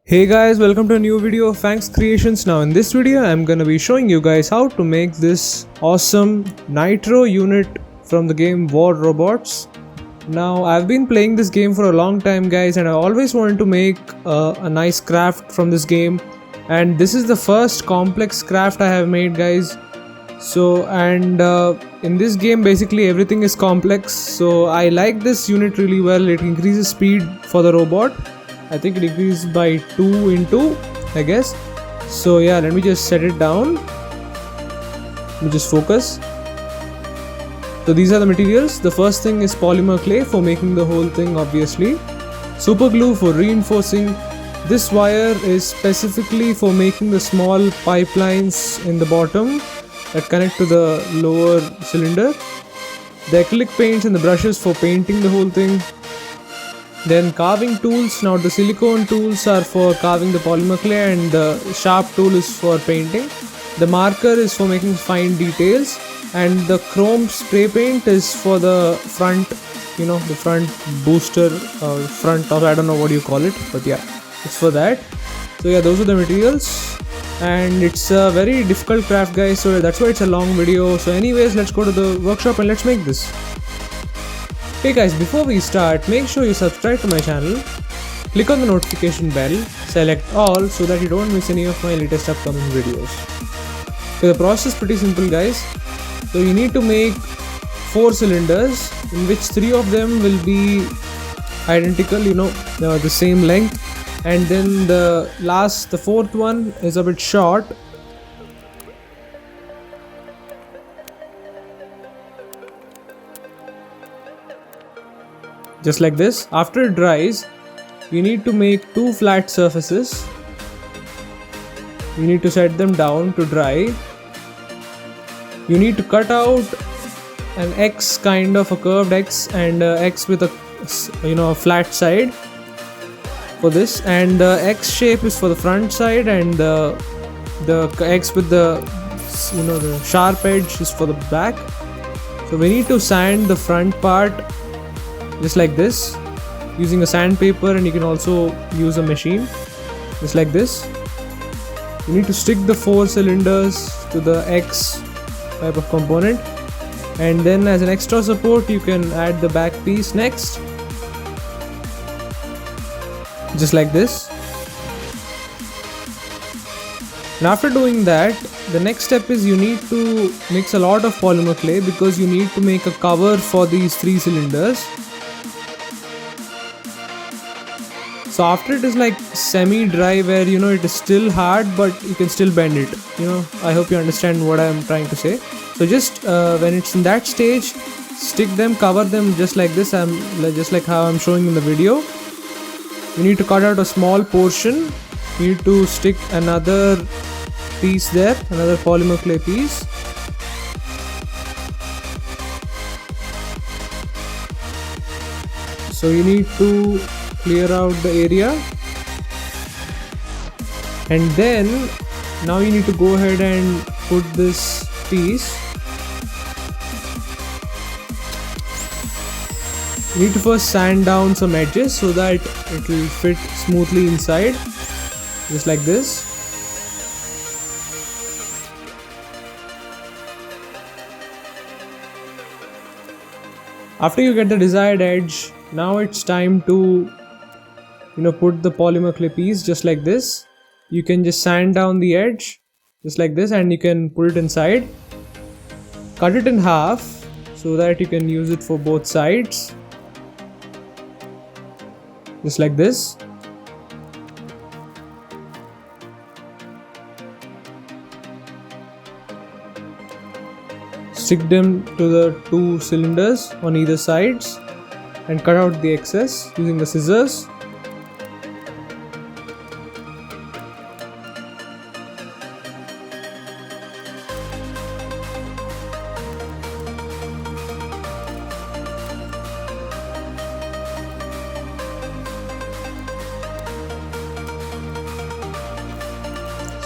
Hey guys, welcome to a new video of Fangs Creations. Now in this video I'm gonna be showing you guys how to make this awesome Nitro unit from the game War Robots. Now I've been playing this game for a long time guys, and I always wanted to make a nice craft from this game, and this is the first complex craft I have made guys. In this game basically everything is complex, so I like this unit really well. It increases speed for the robot. I think it increases by 2 into, I guess. So yeah, let me just set it down. Let me just focus. So these are the materials. The first thing is polymer clay for making the whole thing, obviously. Super glue for reinforcing. This wire is specifically for making the small pipelines in the bottom that connect to the lower cylinder. The acrylic paints and the brushes for painting the whole thing. Then carving tools. Now the silicone tools are for carving the polymer clay, and the sharp tool is for painting. The marker is for making fine details, and the chrome spray paint is for the front, the front booster or front, or I don't know what you call it, but yeah, it's for that. So yeah, those are the materials, and it's a very difficult craft guys, so that's why it's a long video. So anyways, let's go to the workshop and let's make this. Hey guys, before we start, make sure you subscribe to my channel, click on the notification bell, select all so that you don't miss any of my latest upcoming videos. So the process is pretty simple guys. So you need to make 4 cylinders, in which 3 of them will be identical, the same length, and then the 4th one is a bit short. Just like this. After it dries, you need to make 2 flat surfaces. You need to set them down to dry. You need to cut out an X, kind of a curved X, and X with a flat side for this, and the X shape is for the front side, and the X with the the sharp edge is for the back. So we need to sand the front part just like this using a sandpaper, and you can also use a machine just like this. You need to stick the 4 cylinders to the X type of component, and then as an extra support you can add the back piece next, just like this. And after doing that, the next step is you need to mix a lot of polymer clay, because you need to make a cover for these 3 cylinders. So after it is like semi-dry, where it is still hard but you can still bend it. I hope you understand what I am trying to say. So just when it's in that stage, stick them, cover them just like this. Just like how I'm showing in the video. You need to cut out a small portion. You need to stick another piece there, another polymer clay piece. So you need to clear out the area, and then now you need to go ahead and put this piece. You need to first sand down some edges so that it will fit smoothly inside, just like this. After you get the desired edge, now it's time to put the polymer clay piece just like this. You can just sand down the edge just like this, and you can put it inside. Cut it in half so that you can use it for both sides, just like this. Stick them to the 2 cylinders on either sides and cut out the excess using the scissors.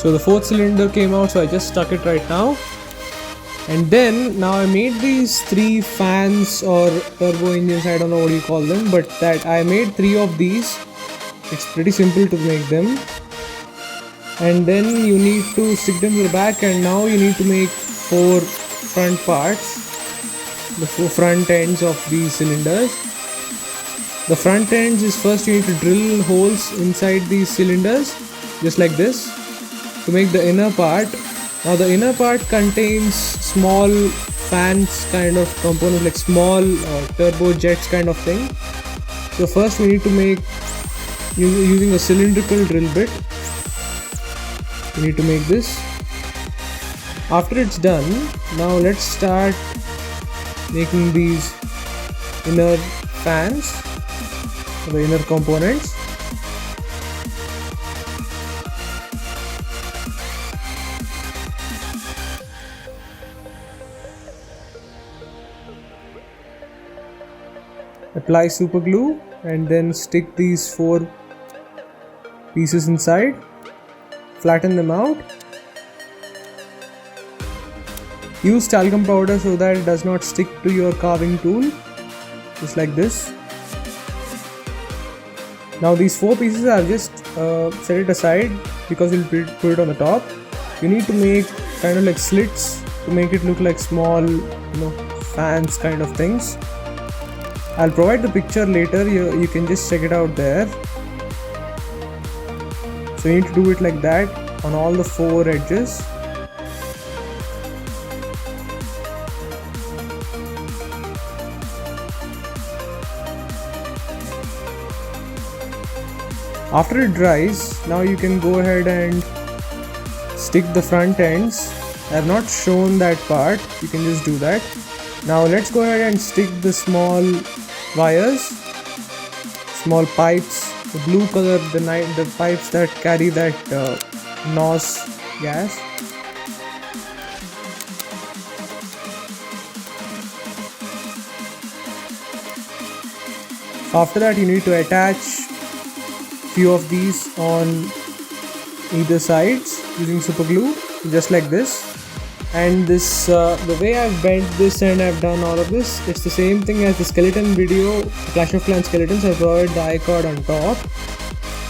So the 4th cylinder came out, so I just stuck it right now. And then now I made these 3 fans or turbo engines, I don't know what you call them, but that I made 3 of these It's pretty simple to make them. And then you need to stick them to the back, and now you need to make 4 front parts, the 4 front ends of these cylinders. The front ends is first you need to drill holes inside these cylinders just like this to make the inner part. Now the inner part contains small fans kind of components, like small turbo jets kind of thing. So first we need to make using a cylindrical drill bit. We need to make this. After it's done, now let's start making these inner fans, the inner components. Apply super glue and then stick these 4 pieces inside. Flatten them out. Use talcum powder so that it does not stick to your carving tool, just like this. Now these 4 pieces are just set it aside because we'll put it on the top. You need to make kind of like slits to make it look like small, fans kind of things. I'll provide the picture later, you can just check it out there. So you need to do it like that on all the 4 edges. After it dries, now you can go ahead and stick the front ends. I have not shown that part, you can just do that. Now let's go ahead and stick the small wires, small pipes, the blue color, the pipes that carry that NOS gas. After that you need to attach few of these on either sides using super glue, just like this. And this the way I've bent this and I've done all of this, it's the same thing as the skeleton video, Clash of Clans skeletons. I provided the iCard on top.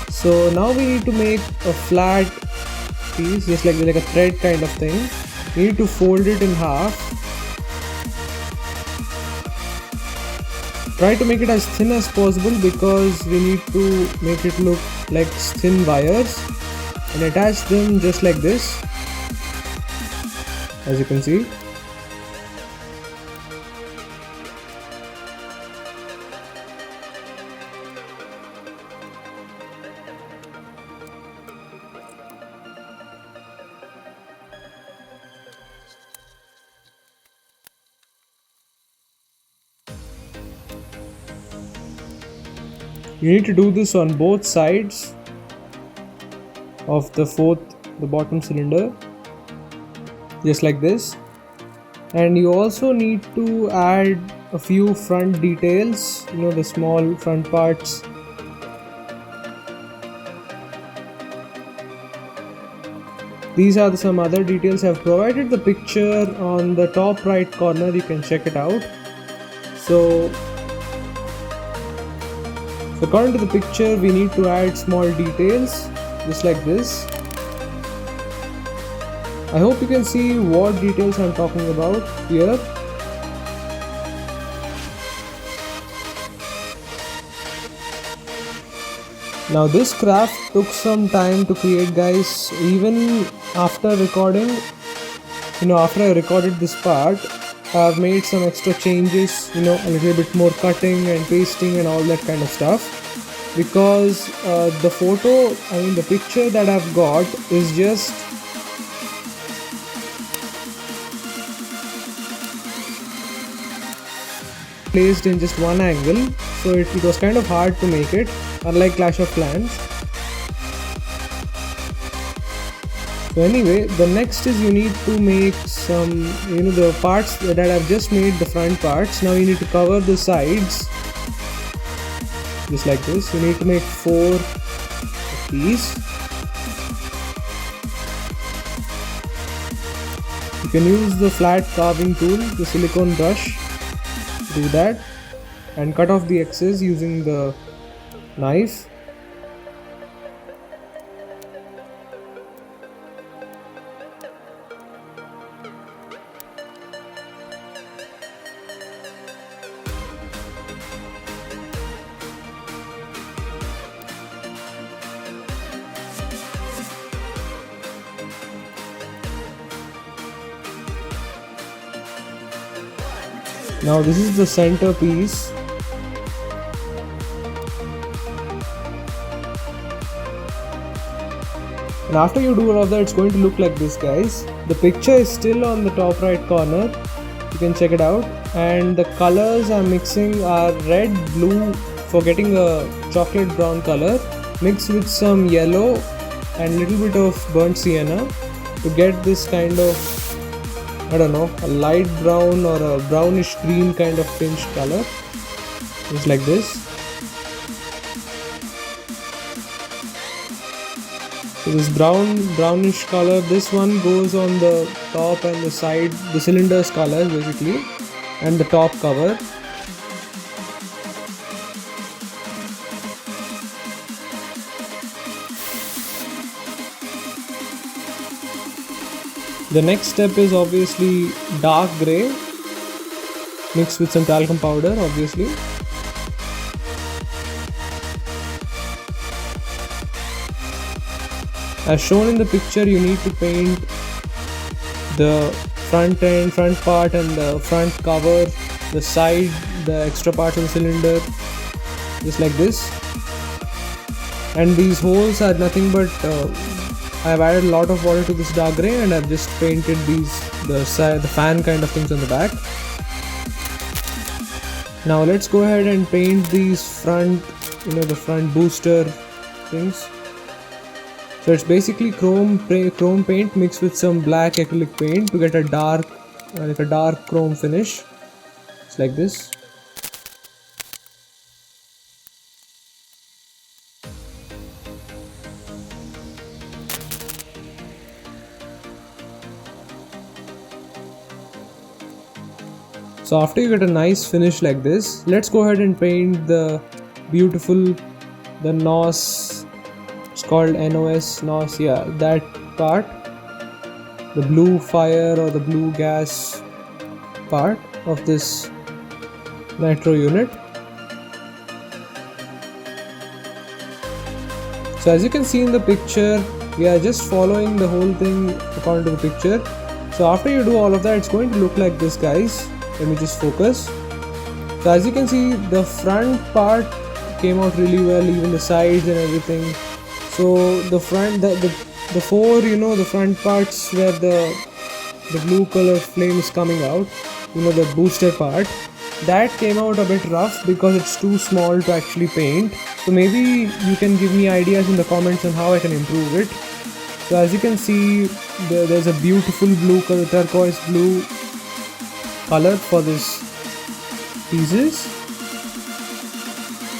So now we need to make a flat piece, just like a thread kind of thing. We need to fold it in half. Try to make it as thin as possible because we need to make it look like thin wires, and attach them just like this, as you can see. You need to do this on both sides of the bottom cylinder, just like this. And you also need to add a few front details, the small front parts. These are some other details. I've provided the picture on the top right corner, you can check it out. So according to the picture, we need to add small details just like this. I hope you can see what details I'm talking about here. Now this craft took some time to create, guys. Even after recording, after I recorded this part, I've made some extra changes, a little bit more cutting and pasting and all that kind of stuff, because the picture that I've got is just placed in just one angle, so it was kind of hard to make it, unlike Clash of Clans. So anyway, the next is you need to make some, the parts that I've just made, the front parts. Now you need to cover the sides, just like this. You need to make 4 of these. You can use the flat carving tool, the silicone brush, to do that, and cut off the excess using the knife. Now this is the center piece. And after you do all of that, it's going to look like this, guys. The picture is still on the top right corner. You can check it out. And the colors I'm mixing are red, blue for getting a chocolate brown color, mixed with some yellow and a little bit of burnt sienna to get this kind of, I don't know, a light brown or a brownish green kind of pinch color. Just like this. So this brownish color, this one goes on the top and the side, the cylinder's color basically, and the top cover. The next step is obviously dark grey mixed with some talcum powder, obviously. As shown in the picture, you need to paint the front part and the front cover, the side, the extra parts of the cylinder, just like this. And these holes are nothing but I have added a lot of water to this dark grey and I've just painted the fan kind of things on the back. Now let's go ahead and paint these front, the front booster things. So it's basically chrome paint mixed with some black acrylic paint to get a dark chrome finish. It's like this. So after you get a nice finish like this, let's go ahead and paint the NOS. It's called NOS, yeah, that part, the blue fire or the blue gas part of this nitro unit. So as you can see in the picture, we are just following the whole thing according to the picture. So after you do all of that, it's going to look like this, guys. Let me just focus. So as you can see, the front part came out really well, even the sides and everything. So the front, the four, the front parts where the blue color flame is coming out, the booster part, that came out a bit rough because it's too small to actually paint. So maybe you can give me ideas in the comments on how I can improve it. So as you can see, there's a beautiful blue color, turquoise blue color for this pieces,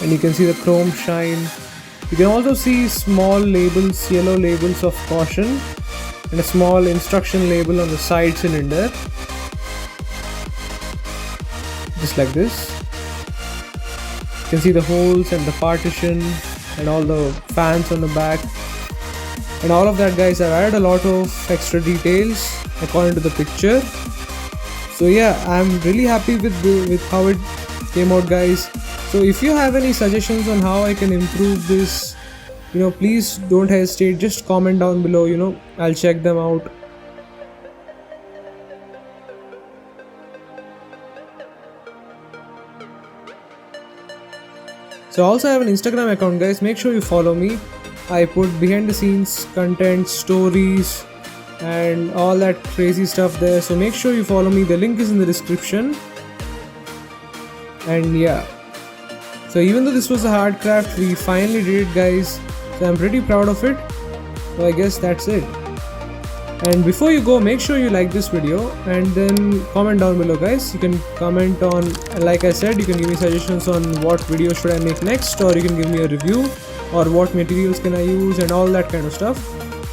and you can see the chrome shine. You can also see small labels, yellow labels of caution, and a small instruction label on the side cylinder, just like this. You can see the holes and the partition and all the fans on the back and all of that, guys. I've added a lot of extra details according to the picture. So yeah, I'm really happy with how it came out, guys. So if you have any suggestions on how I can improve this, please don't hesitate, just comment down below, I'll check them out. So I also have an Instagram account, guys, make sure you follow me. I put behind the scenes content, stories and all that crazy stuff there, so make sure you follow me. The link is in the description. And yeah, so even though this was a hard craft, we finally did it, guys. So I'm pretty proud of it. So I guess that's it. And before you go, make sure you like this video and then comment down below, guys. You can comment on, like I said, you can give me suggestions on what video should I make next, or you can give me a review or what materials can I use and all that kind of stuff.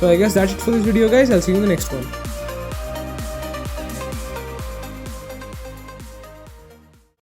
So I guess that's it for this video, guys. I'll see you in the next one.